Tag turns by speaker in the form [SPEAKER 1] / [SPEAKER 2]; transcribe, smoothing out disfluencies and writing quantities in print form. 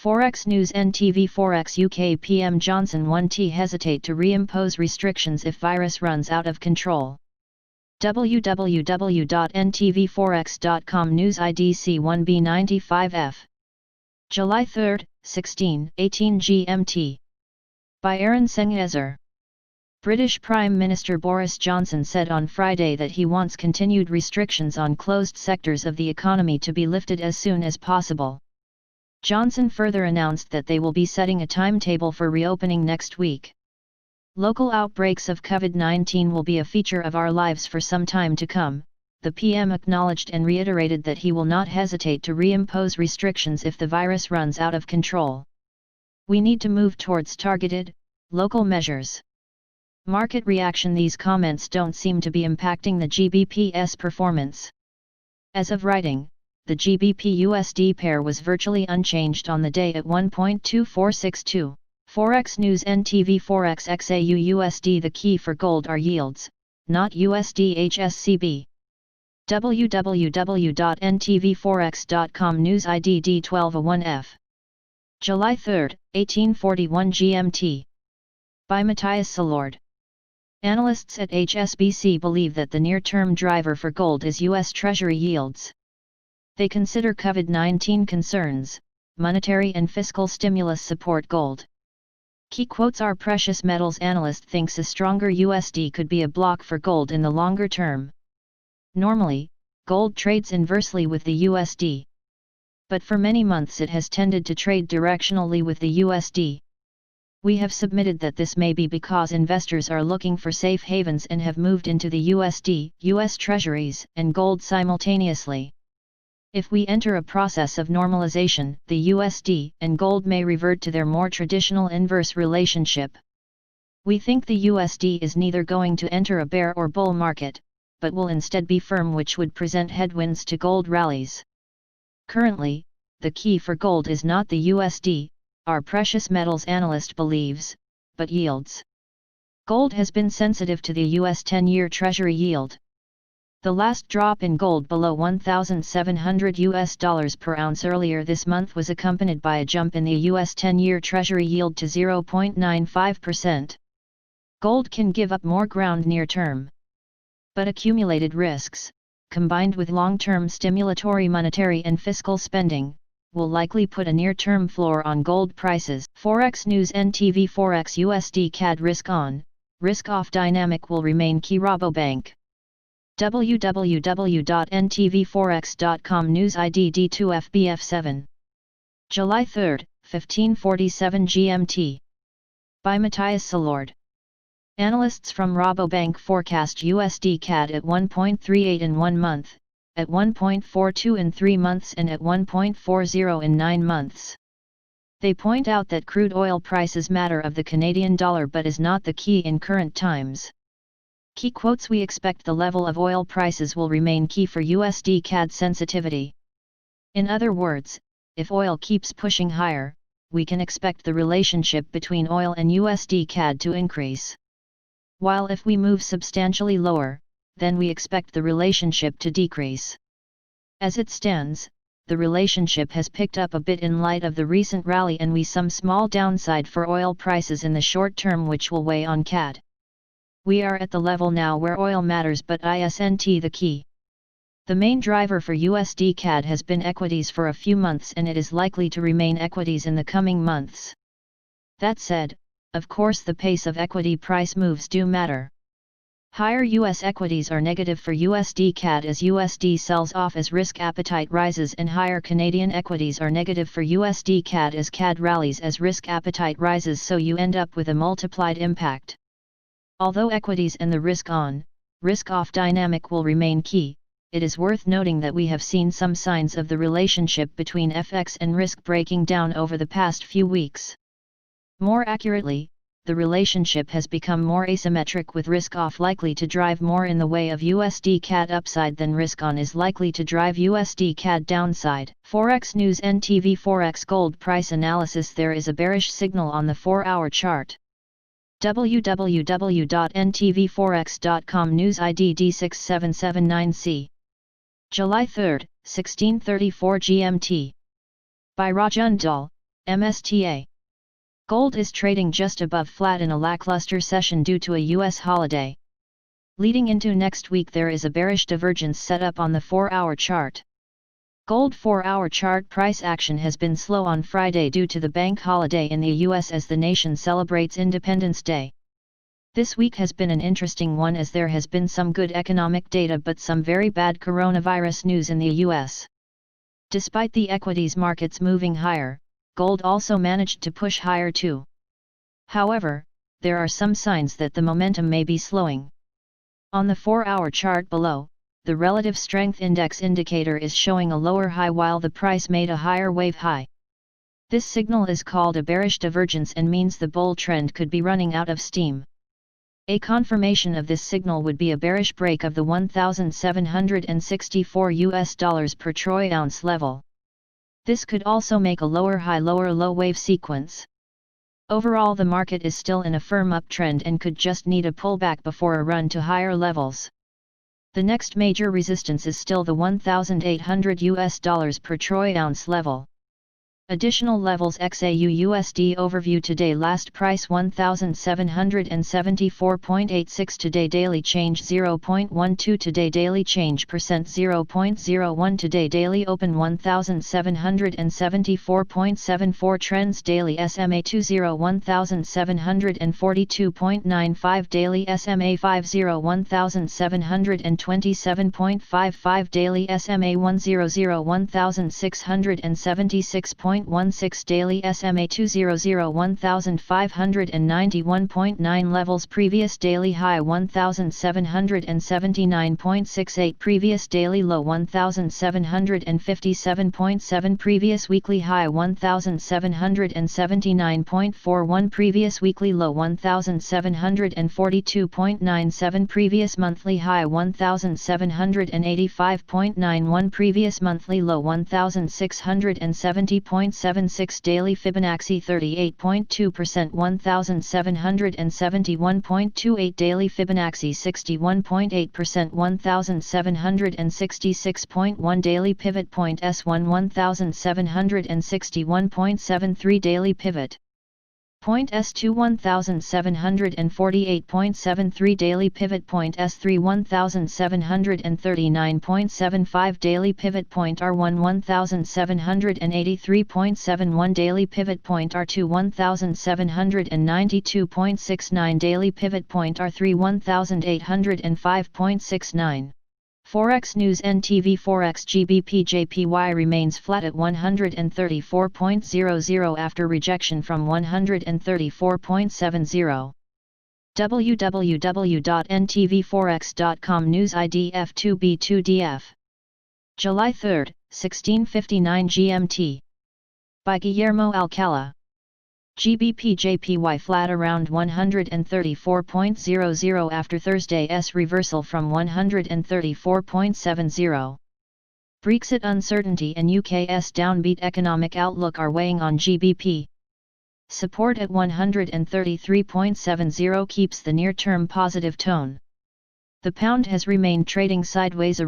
[SPEAKER 1] Forex News NTV Forex UK PM Johnson 1T hesitate to reimpose restrictions if virus runs out of control. www.ntvforex.com News IDC 1B95F. July 3, 16:18 GMT. By Aaron Senghezer. British Prime Minister Boris Johnson said on Friday that he wants continued restrictions on closed sectors of the economy to be lifted as soon as possible. Johnson further announced that they will be setting a timetable for reopening next week. Local outbreaks of COVID-19 will be a feature of our lives for some time to come, the PM acknowledged and reiterated that he will not hesitate to reimpose restrictions if the virus runs out of control. We need to move towards targeted, local measures. Market reaction. These comments don't seem to be impacting the GBP's performance. As of writing, the GBP-USD pair was virtually unchanged on the day at 1.2462. Forex News NTV Forex XAU USD. The key for gold are yields, not USD HSCB. www.ntvforex.com News ID D1201F. July 3, 1841 GMT. By Matthias Salord. Analysts at HSBC believe that the near-term driver for gold is U.S. Treasury yields. They consider COVID-19 concerns, monetary and fiscal stimulus support gold. Key quotes are precious metals analyst thinks a stronger USD could be a block for gold in the longer term. Normally, gold trades inversely with the USD. But for many months it has tended to trade directionally with the USD. We have submitted that this may be because investors are looking for safe havens and have moved into the USD, US Treasuries, and gold simultaneously. If we enter a process of normalization, the USD and gold may revert to their more traditional inverse relationship. We think the USD is neither going to enter a bear or bull market, but will instead be firm, which would present headwinds to gold rallies. Currently, the key for gold is not the USD, our precious metals analyst believes, but yields. Gold has been sensitive to the US 10-year Treasury yield. The last drop in gold below $1,700 per ounce earlier this month was accompanied by a jump in the US 10-year Treasury yield to 0.95%. Gold can give up more ground near term. But accumulated risks, combined with long-term stimulatory monetary and fiscal spending, will likely put a near-term floor on gold prices. Forex News NTV Forex USD CAD risk on, risk off dynamic will remain key. Rabobank. www.ntvforex.com News ID D2FBF7. July 3, 1547 GMT. By Matthias Salord. Analysts from Rabobank forecast USD CAD at 1.38 in 1 month, at 1.42 in 3 months and at 1.40 in 9 months. They point out that crude oil prices matter of the Canadian dollar but is not the key in current times. Key quotes: we expect the level of oil prices will remain key for USD CAD sensitivity. In other words, if oil keeps pushing higher, we can expect the relationship between oil and USD CAD to increase. While if we move substantially lower, then we expect the relationship to decrease. As it stands, the relationship has picked up a bit in light of the recent rally and we some small downside for oil prices in the short term, which will weigh on CAD. We are at the level now where oil matters but isn't the key. The main driver for USD CAD has been equities for a few months and it is likely to remain equities in the coming months. That said, of course the pace of equity price moves do matter. Higher US equities are negative for USD CAD as USD sells off as risk appetite rises, and higher Canadian equities are negative for USD CAD as CAD rallies as risk appetite rises, so you end up with a multiplied impact. Although equities and the risk on, risk off dynamic will remain key, it is worth noting that we have seen some signs of the relationship between FX and risk breaking down over the past few weeks. More accurately, the relationship has become more asymmetric, with risk off likely to drive more in the way of USD CAD upside than risk on is likely to drive USD CAD downside. Forex News NTV Forex Gold Price Analysis. There is a bearish signal on the 4-hour chart. www.ntvforex.com News ID D6779C. July 3, 1634 GMT. By Rajun Dul, MSTA. Gold is trading just above flat in a lackluster session due to a US holiday. Leading into next week, there is a bearish divergence set up on the 4-hour chart. Gold 4-hour chart price action has been slow on Friday due to the bank holiday in the US as the nation celebrates Independence Day. This week has been an interesting one as there has been some good economic data but some very bad coronavirus news in the US. Despite the equities markets moving higher, gold also managed to push higher too. However, there are some signs that the momentum may be slowing. On the 4-hour chart below, the relative strength index indicator is showing a lower high while the price made a higher wave high. This signal is called a bearish divergence and means the bull trend could be running out of steam. A confirmation of this signal would be a bearish break of the $1,764 per troy ounce level. This could also make a lower high lower low wave sequence. Overall, the market is still in a firm uptrend and could just need a pullback before a run to higher levels. The next major resistance is still the $1,800 per troy ounce level. Additional levels XAU/USD overview today last price 1774.86 today daily change 0.12 today daily change percent 0.01 today daily open 1774.74 trends daily SMA 20 1742.95 daily SMA 50 1727.55 daily SMA 100 1676.16 daily SMA 200 1591.9 levels previous daily high 1779.68 previous daily low 1757.7 previous weekly high 1779.41 previous weekly low 1742.97 previous monthly high 1785.91 previous monthly low 1670.76 daily Fibonacci 38.2% 1771.28 daily Fibonacci 61.8% 1766.1 daily pivot point S1 1761.73 daily pivot point S2 1748.73 daily pivot point S3 1739.75 daily pivot point R1 1783.71 daily pivot point R2 1792.69 daily pivot point R3 1805.69. Forex News NTV Forex GBP JPY remains flat at 134.00 after rejection from 134.70. www.ntvforex.com News ID F2B2DF. July 3, 1659 GMT. By Guillermo Alcala. GBP JPY flat around 134.00 after Thursday's reversal from 134.70. Brexit uncertainty and UK's downbeat economic outlook are weighing on GBP. Support at 133.70 keeps the near-term positive tone. The pound has remained trading sideways around